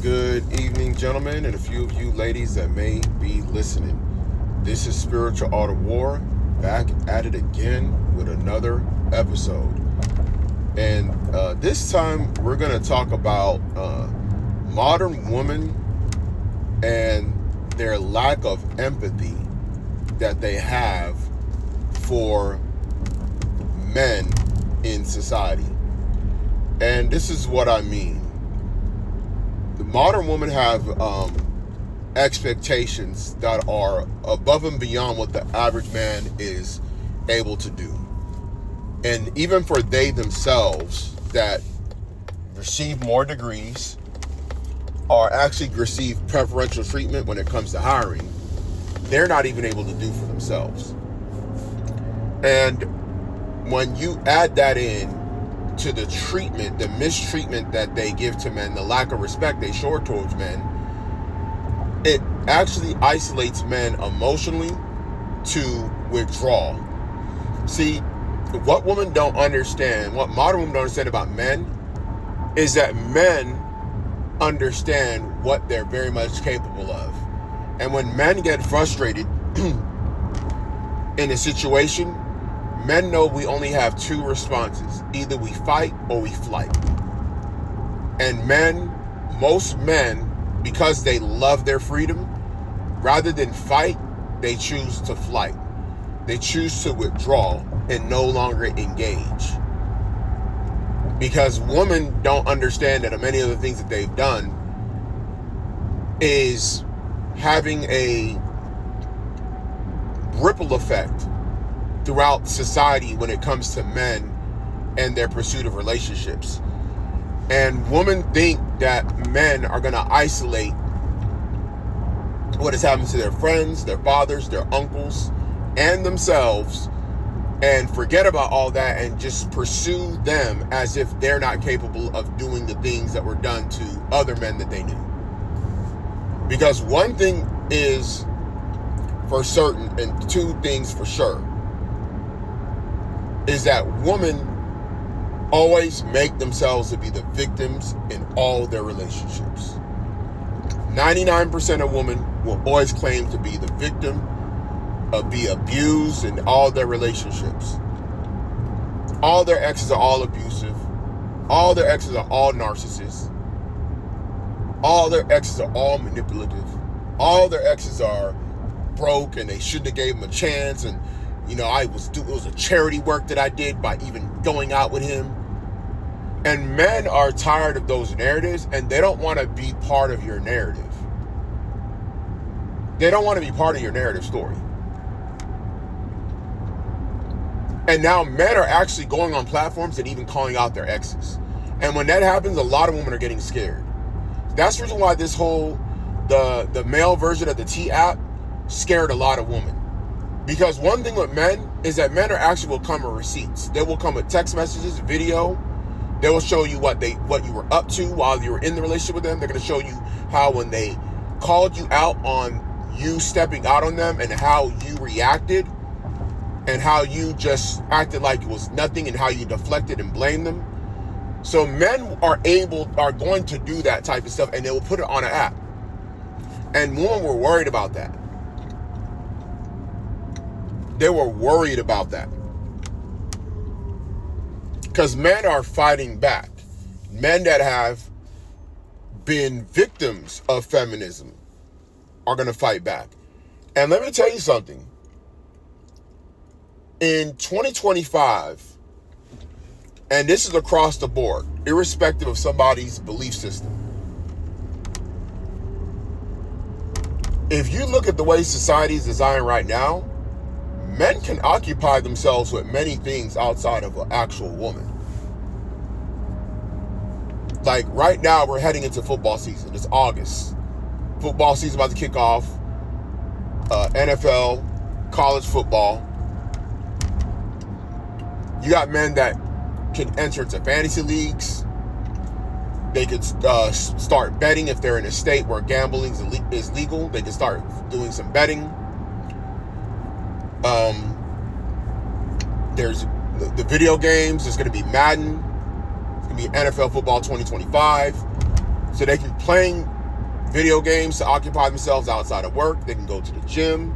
Good evening, gentlemen, and a few of you ladies that may be listening. This is Spiritual Art of War, back at it again with another episode. And this time we're going to talk about modern women and their lack of empathy that they have for men in society. And this is what I mean. The modern women have expectations that are above and beyond what the average man is able to do. And even for they themselves that receive more degrees or actually receive preferential treatment when it comes to hiring, they're not even able to do for themselves. And when you add that in to the treatment, the mistreatment that they give to men, the lack of respect they show towards men, it actually isolates men emotionally to withdraw. See, what women don't understand, what modern women don't understand about men, is that men understand what they're very much capable of. And when men get frustrated in a situation, men know we only have two responses. Either we fight or we flight. And most men, because they love their freedom, rather than fight, they choose to flight. They choose to withdraw and no longer engage. Because women don't understand that many of the things that they've done is having a ripple effect throughout society when it comes to men and their pursuit of relationships. And women think that men are going to isolate what has happened to their friends, their fathers, their uncles, and themselves, and forget about all that and just pursue them as if they're not capable of doing the things that were done to other men that they knew. Because one thing is for certain, and two things for sure, is that women always make themselves to be the victims in all their relationships. 99% of women will always claim to be the victim, be abused in all their relationships. All their exes are all abusive. All their exes are all narcissists. All their exes are all manipulative. All their exes are broke and they shouldn't have gave him a chance, and it was a charity work that I did by even going out with him. And men are tired of those narratives, and they don't want to be part of your narrative. They don't want to be part of your narrative story. And now men are actually going on platforms and even calling out their exes. And when that happens, a lot of women are getting scared. That's the reason why this whole, the male version of the T app scared a lot of women. Because one thing with men is that men will come with receipts. They will come with text messages, video. They will show you what you were up to while you were in the relationship with them. They're going to show you how when they called you out on you stepping out on them and how you reacted and how you just acted like it was nothing and how you deflected and blamed them. So men are going to do that type of stuff, and they will put it on an app. And women were worried about that. They were worried about that. Because men are fighting back. Men that have been victims of feminism are going to fight back. And let me tell you something. In 2025, and this is across the board, irrespective of somebody's belief system, if you look at the way society is designed right now, men can occupy themselves with many things outside of an actual woman. Like right now, we're heading into football season. It's August. Football season about to kick off. NFL, college football. You got men that can enter into fantasy leagues. They could start betting if they're in a state where gambling is legal. They can start doing some betting. There's the video games. There's going to be Madden. It's going to be NFL Football 2025. So they can play video games to occupy themselves outside of work. They can go to the gym.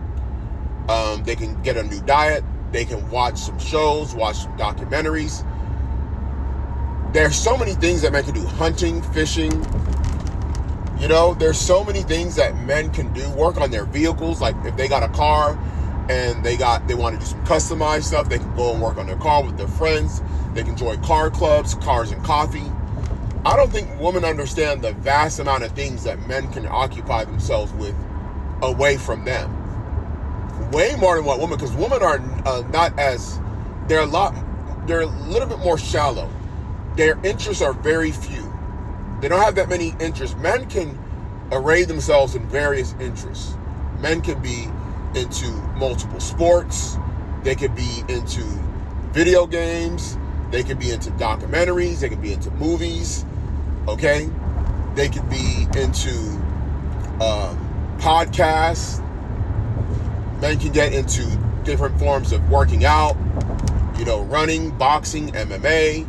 They can get a new diet. They can watch some shows, watch some documentaries. There's so many things that men can do. Hunting, fishing. You know, there's so many things that men can do. Work on their vehicles. Like if they got a car and they want to do some customized stuff, they can go and work on their car with their friends. They can join car clubs, cars and coffee. I don't think women understand the vast amount of things that men can occupy themselves with away from them. Way more than what women, because women are not as, they're a little bit more shallow. Their interests are very few. They don't have that many interests. Men can array themselves in various interests. Men can be into multiple sports. They could be into video games. They could be into documentaries. They could be into movies. Okay? They could be into podcasts. Men can get into different forms of working out, you know, running, boxing, MMA.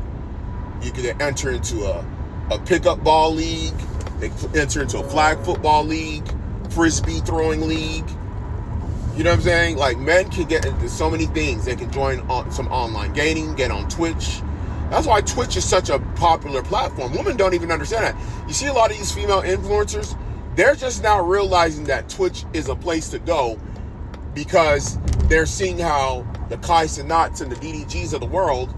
You can enter into a pickup ball league. They can enter into a flag football league, frisbee throwing league. You know what I'm saying? Like, men can get into so many things. They can join some online gaming, get on Twitch. That's why Twitch is such a popular platform. Women don't even understand that. You see a lot of these female influencers, they're just now realizing that Twitch is a place to go, because they're seeing how the Kai Cenats and the DDGs of the world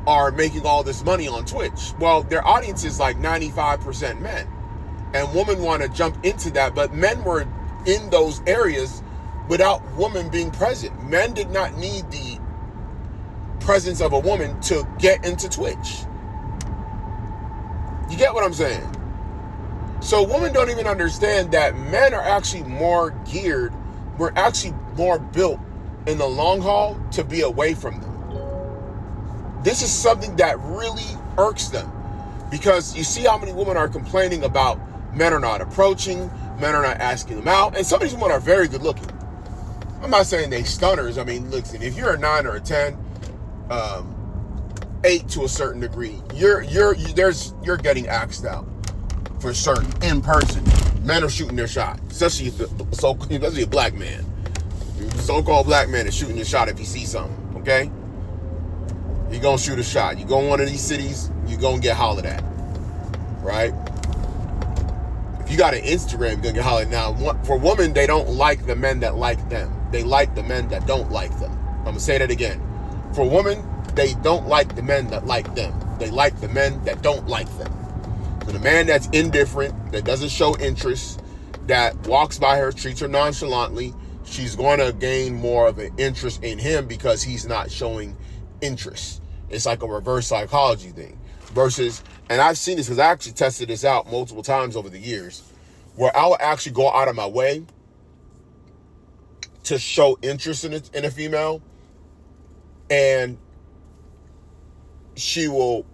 are making all this money on Twitch. Well, their audience is like 95% men. And women want to jump into that, but men were in those areas without women being present. Men did not need the presence of a woman to get into Twitch. You get what I'm saying? So women don't even understand that men are actually more geared, we're actually more built in the long haul to be away from them. This is something that really irks them, because you see how many women are complaining about men are not approaching, men are not asking them out, and some of these women are very good looking. I'm not saying they stunners. I mean, listen, if you're a 9 or a 10, 8 to a certain degree, you're getting axed out for certain in person. Men are shooting their shot, especially a black man. So-called black man is shooting a shot if he sees something, okay? You're going to shoot a shot. You go in one of these cities, you're going to get hollered at, right? If you got an Instagram, you're going to get hollered at. Now, for women, they don't like the men that like them. They like the men that don't like them. I'm going to say that again. For women, they don't like the men that like them. They like the men that don't like them. So the man that's indifferent, that doesn't show interest, that walks by her, treats her nonchalantly, she's going to gain more of an interest in him because he's not showing interest. It's like a reverse psychology thing. Versus, and I've seen this because I actually tested this out multiple times over the years, where I would actually go out of my way to show interest in a female, and she will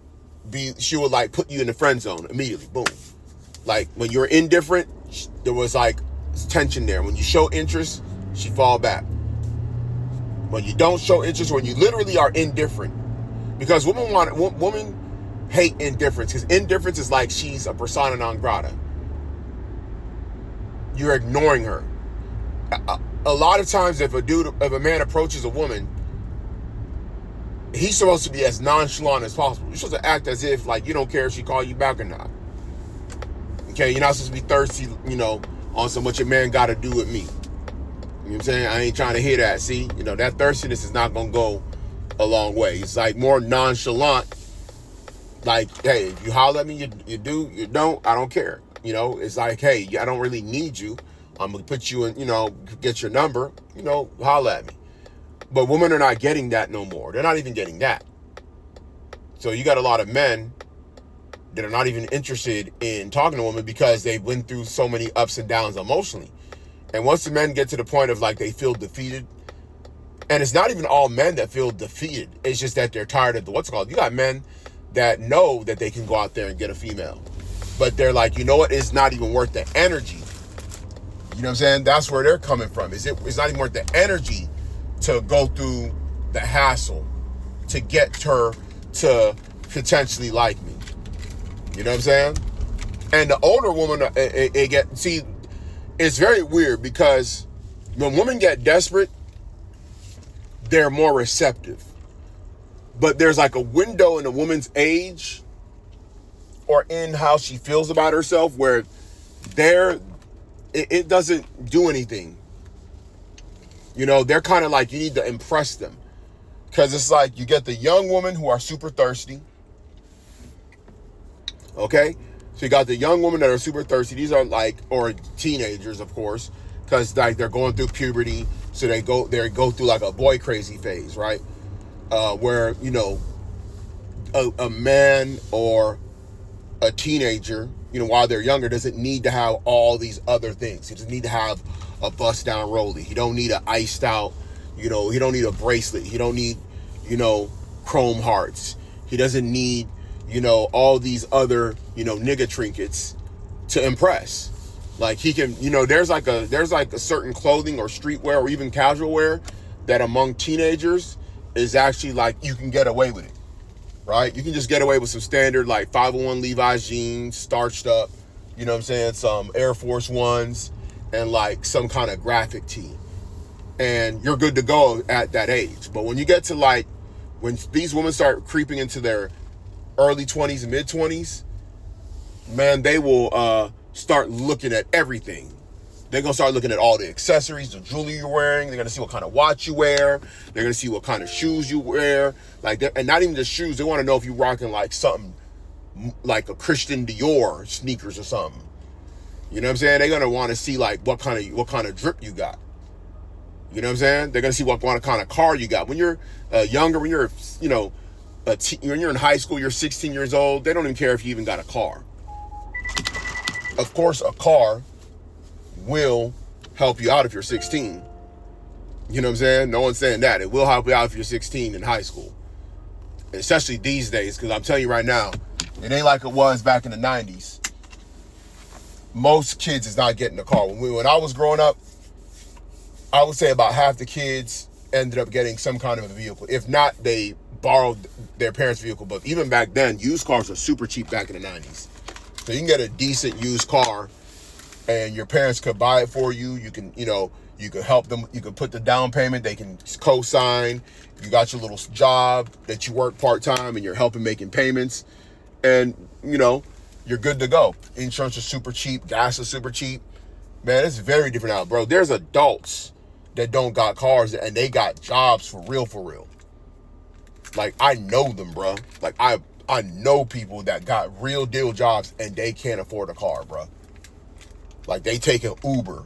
like put you in the friend zone immediately. Boom. Like when you're indifferent, there was like tension there. When you show interest, she fall back. When you don't show interest, when you literally are indifferent, because women hate indifference, because indifference is like she's a persona non grata. You're ignoring her. A lot of times, if a man approaches a woman, he's supposed to be as nonchalant as possible. You're supposed to act as if like you don't care if she call you back or not. Okay, you're not supposed to be thirsty, on some what your man got to do with me. You know what I'm saying? I ain't trying to hear that. See, that thirstiness is not going to go a long way. It's like more nonchalant. Like, hey, if you holler at me, you do, you don't, I don't care. It's like, hey, I don't really need you. I'm going to put you in, get your number, holler at me. But women are not getting that no more. They're not even getting that. So you got a lot of men that are not even interested in talking to women because they've went through so many ups and downs emotionally. And once the men get to the point of like they feel defeated, and it's not even all men that feel defeated, it's just that they're tired of you got men that know that they can go out there and get a female, but they're like, it's not even worth the energy. You know what I'm saying? That's where they're coming from. It's not even worth the energy to go through the hassle to get her to potentially like me. You know what I'm saying? And the older woman, it's very weird because when women get desperate, they're more receptive. But there's like a window in a woman's age or in how she feels about herself where it doesn't do anything. You know, they're kind of like, you need to impress them. Because it's like you get the young women who are super thirsty. Okay? So you got the young women that are super thirsty. These are like, or teenagers, of course, because like they're going through puberty. So they go through like a boy crazy phase, right? Where, you know, a man or a teenager, you know, while they're younger, doesn't need to have all these other things. He doesn't need to have a bust down rollie. He don't need an iced out, you know, he don't need a bracelet. He don't need, you know, chrome hearts. He doesn't need, you know, all these other, you know, nigga trinkets to impress. Like he can, you know, there's like a certain clothing or streetwear or even casual wear that among teenagers is actually like you can get away with it. Right? You can just get away with some standard like 501 Levi's jeans, starched up, you know what I'm saying? Some Air Force Ones and like some kind of graphic tee. And you're good to go at that age. But when you get to like, when these women start creeping into their early 20s and mid 20s, man, they will start looking at everything. They're going to start looking at all the accessories, the jewelry you're wearing. They're going to see what kind of watch you wear. They're going to see what kind of shoes you wear. Like, and not even just shoes. They want to know if you're rocking like something like a Christian Dior sneakers or something. You know what I'm saying? They're going to want to see like what kind of drip you got. You know what I'm saying? They're going to see what kind of car you got. When you're younger, when you're, you know, when you're in high school, you're 16 years old. They don't even care if you even got a car. Of course, a car will help you out if you're 16. You know what I'm saying? No one's saying that. It will help you out if you're 16 in high school. Especially these days, because I'm telling you right now, it ain't like it was back in the 90s. Most kids is not getting a car. When I was growing up, I would say about half the kids ended up getting some kind of a vehicle. If not, they borrowed their parents' vehicle. But even back then, used cars were super cheap back in the 90s. So you can get a decent used car and your parents could buy it for you. You can, you know, you can help them. You can put the down payment. They can co-sign. You got your little job that you work part-time and you're helping making payments. And, you know, you're good to go. Insurance is super cheap. Gas is super cheap. Man, it's very different now, bro. There's adults that don't got cars and they got jobs for real, for real. Like, I know them, bro. Like, I know people that got real deal jobs and they can't afford a car, bro. Like, they take an Uber.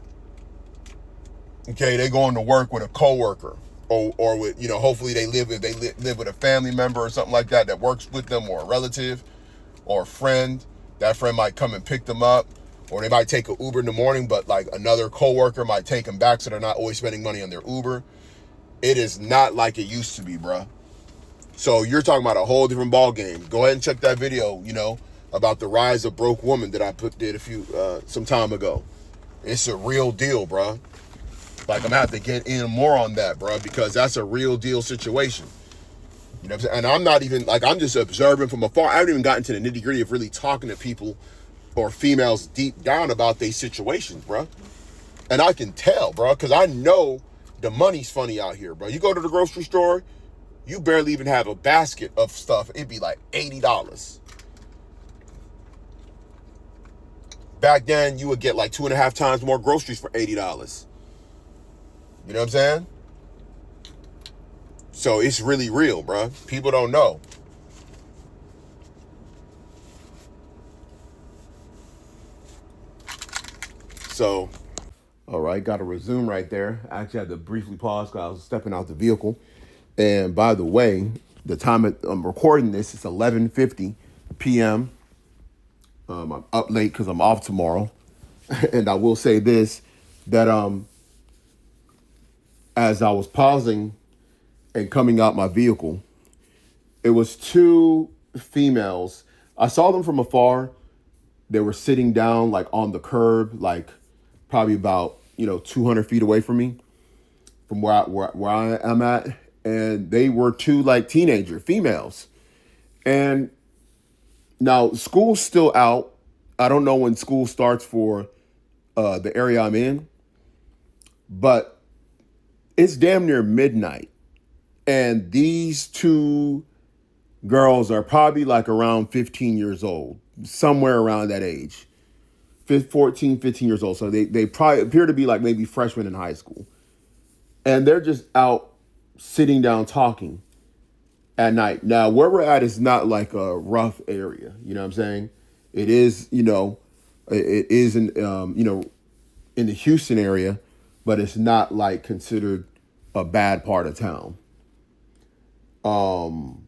Okay, they going to work with a coworker, or with, you know, hopefully they live with a family member or something like that works with them, or a relative or a friend. That friend might come and pick them up, or they might take an Uber in the morning, but like another coworker might take them back so they're not always spending money on their Uber. It is not like it used to be, bruh. So you're talking about a whole different ball game. Go ahead and check that video, you know, about the rise of broke woman that I did some time ago. It's a real deal, bro. Like, I'm gonna have to get in more on that, bro, because that's a real deal situation. You know what I'm saying? And I'm not even, like, I'm just observing from afar. I haven't even gotten to the nitty gritty of really talking to people or females deep down about their situations, bro. And I can tell, bro, because I know the money's funny out here, bro. You go to the grocery store, you barely even have a basket of stuff. It'd be like $80. Back then, you would get like 2.5 times more groceries for $80. You know what I'm saying? So it's really real, bro. People don't know. So, all right, got to resume right there. I actually had to briefly pause because I was stepping out the vehicle. And by the way, the time I'm recording this, it's 11:50 p.m. I'm up late because I'm off tomorrow. And I will say this, that as I was pausing and coming out my vehicle, it was two females. I saw them from afar. They were sitting down like on the curb, like probably about, 200 feet away from me, from where I am at. And they were two like teenager females. And now school's still out. I don't know when school starts for the area I'm in, but it's damn near midnight. And these two girls are probably like around 15 years old, somewhere around that age, 14, 15 years old. So they probably appear to be like maybe freshmen in high school. And they're just out sitting down talking at night. Now, where we're at is not like a rough area. You know what I'm saying? It is, it is in the Houston area, but it's not like considered a bad part of town. And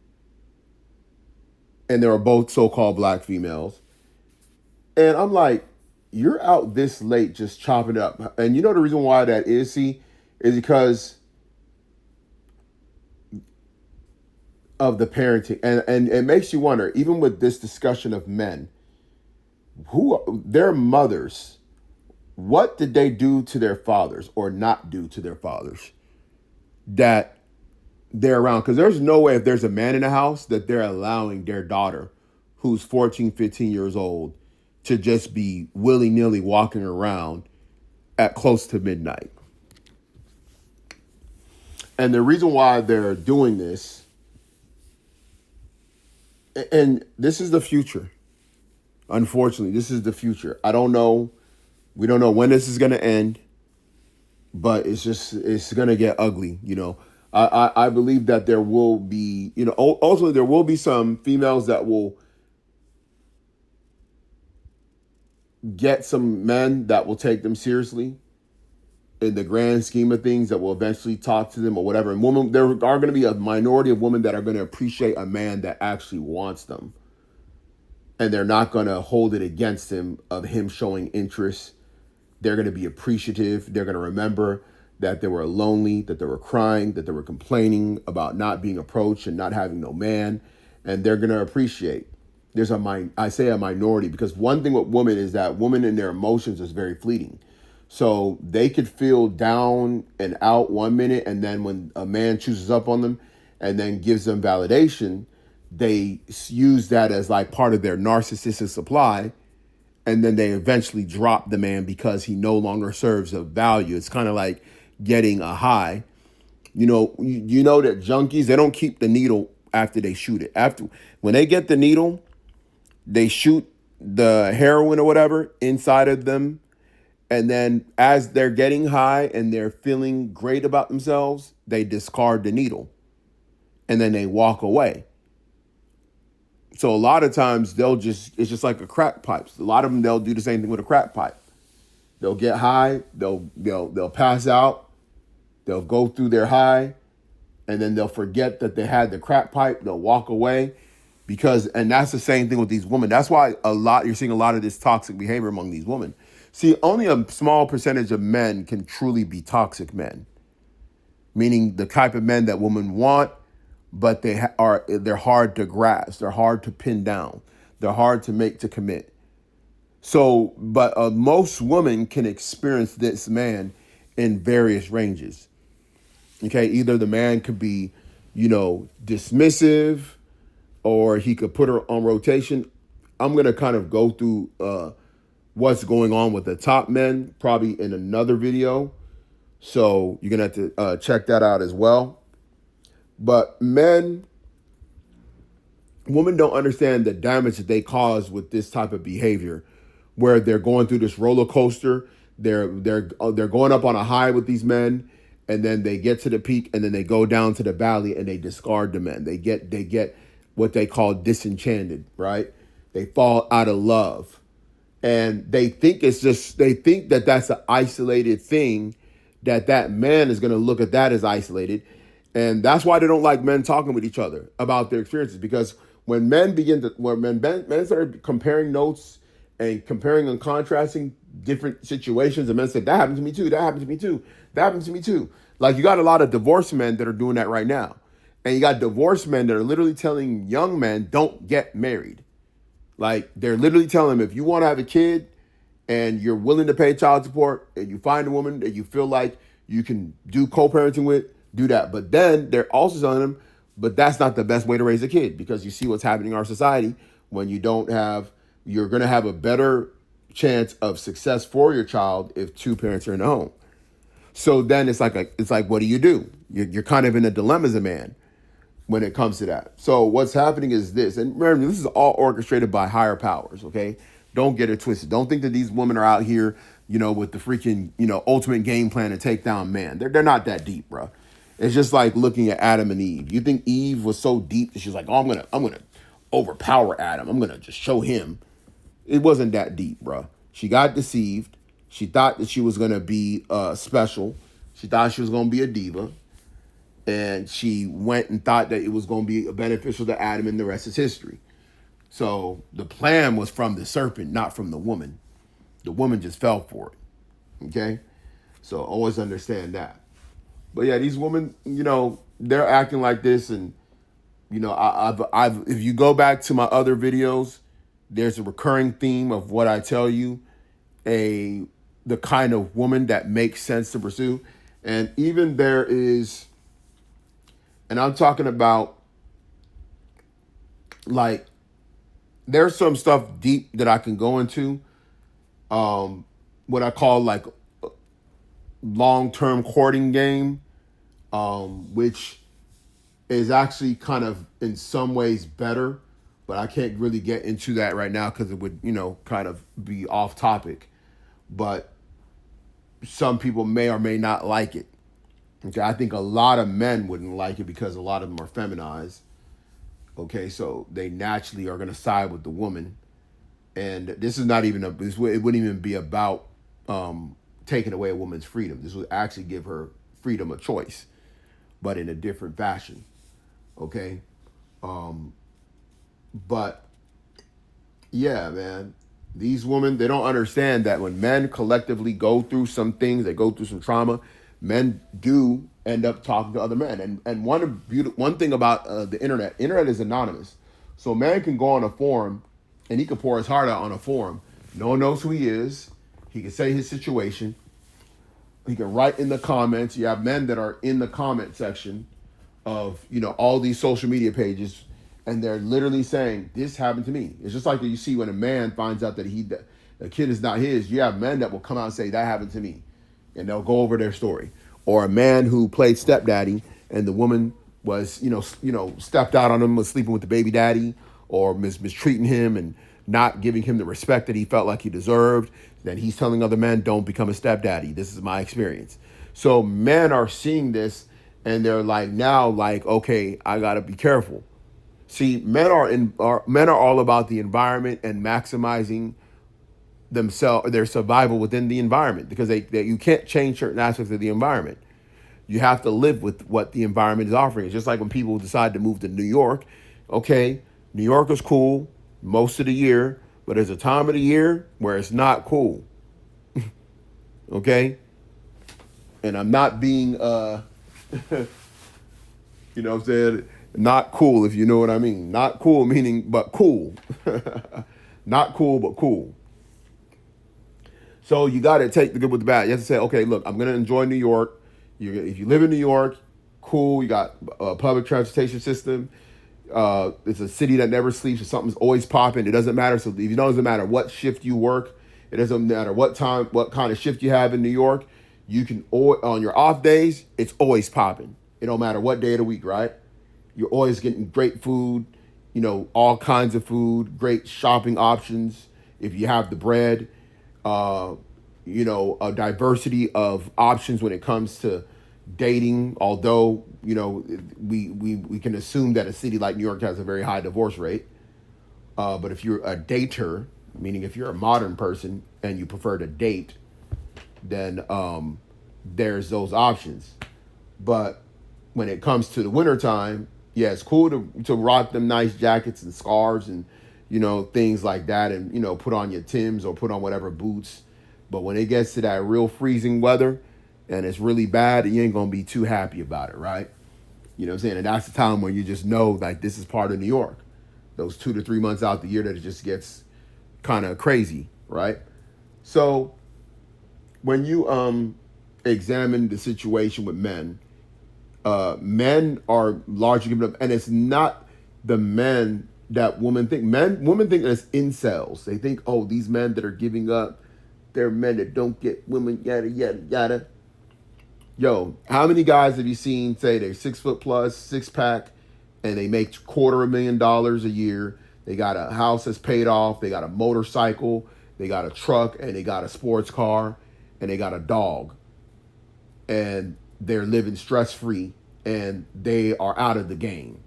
they were both so-called black females. And I'm like, you're out this late just chopping it up. And you know the reason why that is, see, is because of the parenting. And it makes you wonder, even with this discussion of men, their mothers, what did they do to their fathers or not do to their fathers that they're around? Because there's no way, if there's a man in the house, that they're allowing their daughter, who's 14, 15 years old, to just be willy-nilly walking around at close to midnight. And the reason why they're doing this, and this is the future. Unfortunately, this is the future. I don't know. We don't know when this is going to end, but it's going to get ugly. I believe that there will be, ultimately there will be some females that will get some men that will take them seriously in the grand scheme of things, that will eventually talk to them or whatever. And there are going to be a minority of women that are going to appreciate a man that actually wants them. And they're not going to hold it against him of him showing interest. They're going to be appreciative. They're going to remember that they were lonely, that they were crying, that they were complaining about not being approached and not having no man. And they're going to appreciate. I say a minority, because one thing with women is that women in their emotions is very fleeting. So they could feel down and out one minute, and then when a man chooses up on them and then gives them validation, they use that as like part of their narcissistic supply, and then they eventually drop the man because he no longer serves a value. It's kind of like getting a high. You know that junkies, they don't keep the needle after they shoot it. When they get the needle, they shoot the heroin or whatever inside of them. And then as they're getting high and they're feeling great about themselves, they discard the needle and then they walk away. So a lot of times it's just like a crack pipe. A lot of them, they'll do the same thing with a crack pipe. They'll get high, they'll pass out, they'll go through their high, and then they'll forget that they had the crack pipe, they'll walk away. And that's the same thing with these women. That's why you're seeing a lot of this toxic behavior among these women. See, only a small percentage of men can truly be toxic men, meaning the type of men that women want, but they're hard to grasp, they're hard to pin down, they're hard to make to commit. So, but most women can experience this man in various ranges. Okay, either the man could be, dismissive, or he could put her on rotation. I'm going to kind of go through what's going on with the top men probably in another video. So you're going to have to check that out as well. But women don't understand the damage that they cause with this type of behavior, where they're going through this roller coaster. They're going up on a high with these men, and then they get to the peak, and then they go down to the valley and they discard the men. They get what they call disenchanted, right? They fall out of love. And they think that that's an isolated thing, that man is going to look at that as isolated. And that's why they don't like men talking with each other about their experiences, because when men start comparing notes and comparing and contrasting different situations, and men say, that happened to me too, that happened to me too, that happened to me too. Like, you got a lot of divorced men that are doing that right now. And you got divorced men that are literally telling young men, don't get married. Like, they're literally telling them, if you want to have a kid and you're willing to pay child support and you find a woman that you feel like you can do co-parenting with, do that. But then they're also telling them, but that's not the best way to raise a kid, because you see what's happening in our society when you're going to have a better chance of success for your child if two parents are in the home. So then it's like what do you do? You're kind of in a dilemma as a man when it comes to that. So what's happening is this, and remember, this is all orchestrated by higher powers, okay? Don't get it twisted. Don't think that these women are out here, with the freaking, ultimate game plan to take down man. They're not that deep, bro. It's just like looking at Adam and Eve. You think Eve was so deep that she's like, oh, I'm gonna overpower Adam. I'm gonna just show him. It wasn't that deep, bro. She got deceived. She thought that she was gonna be special. She thought she was gonna be a diva. And she went and thought that it was going to be beneficial to Adam, and the rest is history. So the plan was from the serpent, not from the woman. The woman just fell for it. Okay? So always understand that. But yeah, these women, they're acting like this. And, I've if you go back to my other videos, there's a recurring theme of what I tell you, the kind of woman that makes sense to pursue. And even there is... And I'm talking about, like, there's some stuff deep that I can go into. What I call, like, long-term courting game, which is actually kind of, in some ways, better. But I can't really get into that right now because it would, kind of be off topic. But some people may or may not like it. Okay, I think a lot of men wouldn't like it because a lot of them are feminized. Okay, so they naturally are going to side with the woman. And this is not even, it wouldn't even be about taking away a woman's freedom. This would actually give her freedom of choice, but in a different fashion. Okay? But, yeah, man. These women, they don't understand that when men collectively go through some things, they go through some trauma, men do end up talking to other men. And one thing about the internet is anonymous. So a man can go on a forum and he can pour his heart out on a forum. No one knows who he is. He can say his situation. He can write in the comments. You have men that are in the comment section of, all these social media pages, and they're literally saying, this happened to me. It's just like that you see when a man finds out that the kid is not his. You have men that will come out and say, that happened to me. And they'll go over their story. Or a man who played stepdaddy and the woman was, stepped out on him, was sleeping with the baby daddy, or mistreating him and not giving him the respect that he felt like he deserved. Then he's telling other men, don't become a stepdaddy. This is my experience. So men are seeing this and they're like, okay, I gotta be careful. See, men are all about the environment and maximizing their survival within the environment, because you can't change certain aspects of the environment. You have to live with what the environment is offering. It's just like when people decide to move to New York. Okay, New York is cool most of the year, but there's a time of the year where it's not cool. Okay? And I'm not being, what I'm saying? Not cool, if you know what I mean. Not cool meaning, but cool. Not cool, but cool. So you got to take the good with the bad. You have to say, okay, look, I'm going to enjoy New York. If you live in New York, cool. You got a public transportation system. It's a city that never sleeps. If something's always popping, it doesn't matter. So it doesn't matter what shift you work. It doesn't matter what kind of shift you have in New York. You can, on your off days, it's always popping. It don't matter what day of the week, right? You're always getting great food, all kinds of food, great shopping options. If you have the bread, a diversity of options when it comes to dating. Although, we can assume that a city like New York has a very high divorce rate. But if you're a dater, meaning if you're a modern person and you prefer to date, then there's those options. But when it comes to the wintertime, yeah, it's cool to rock them nice jackets and scarves and, things like that, and, put on your Timbs or put on whatever boots. But when it gets to that real freezing weather and it's really bad, you ain't going to be too happy about it, right? You know what I'm saying? And that's the time when you just know, like, this is part of New York. Those 2 to 3 months out the year that it just gets kind of crazy, right? So when you examine the situation with men, men are largely giving up, and it's not the men that women think. Women think it's incels. They think, oh, these men that are giving up, they're men that don't get women, yada, yada, yada. Yo, how many guys have you seen say they're 6 foot plus, six pack, and they make $250,000 a year? They got a house that's paid off. They got a motorcycle. They got a truck, and they got a sports car, and they got a dog. And they're living stress-free, and they are out of the game,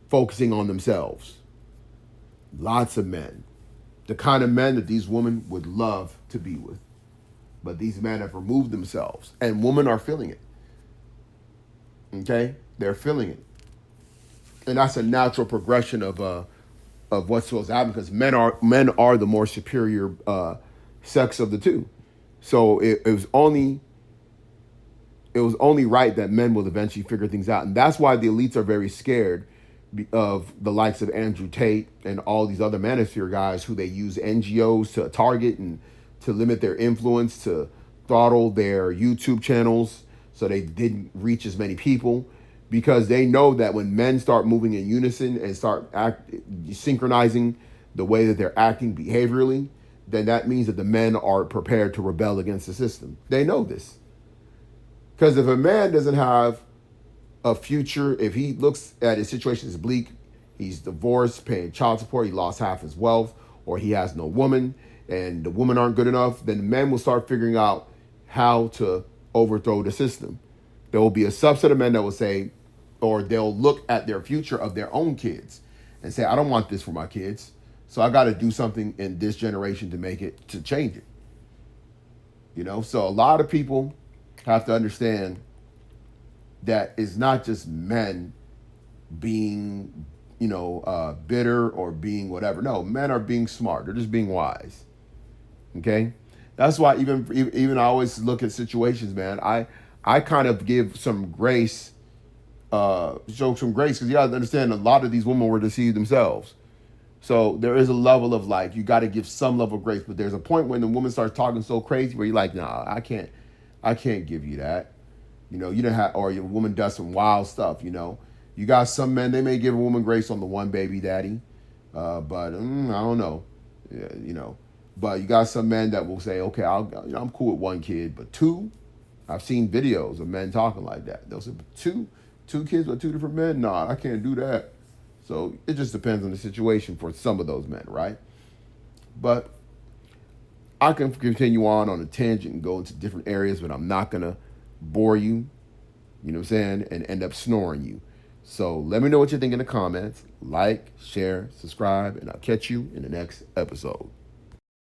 focusing on themselves. Lots of men. The kind of men that these women would love to be with. But these men have removed themselves, and women are feeling it. Okay? They're feeling it. And that's a natural progression of what's supposed to happen, because men are the more superior sex of the two. So it was only right that men will eventually figure things out. And that's why the elites are very scared of the likes of Andrew Tate and all these other manosphere guys who they use NGOs to target and to limit their influence, to throttle their YouTube channels so they didn't reach as many people, because they know that when men start moving in unison and start synchronizing the way that they're acting behaviorally, then that means that the men are prepared to rebel against the system. They know this. Because if a man doesn't have a future, if he looks at his situation as bleak, he's divorced, paying child support, he lost half his wealth, or he has no woman, and the women aren't good enough, then men will start figuring out how to overthrow the system. There will be a subset of men that will say, or they'll look at their future of their own kids and say, I don't want this for my kids, so I got to do something in this generation to change it. You know, so a lot of people have to understand that it's not just men being, bitter or being whatever. No, men are being smart. They're just being wise. Okay? That's why even I always look at situations, man. I kind of give some grace, show some grace, because you got to understand a lot of these women were deceived themselves. So there is a level of you got to give some level of grace, but there's a point when the woman starts talking so crazy where you're like, nah, I can't give you that. You didn't have, or your woman does some wild stuff. You got some men, they may give a woman grace on the one baby daddy, but I don't know, But you got some men that will say, okay, I'm cool with one kid, but two. I've seen videos of men talking like that. They'll say, two kids with two different men? Nah, I can't do that. So it just depends on the situation for some of those men, right? But I can continue on a tangent and go into different areas, but I'm not going to bore you, you know what I'm saying, and end up snoring you. So let me know what you think in the comments. Like, share, subscribe, and I'll catch you in the next episode.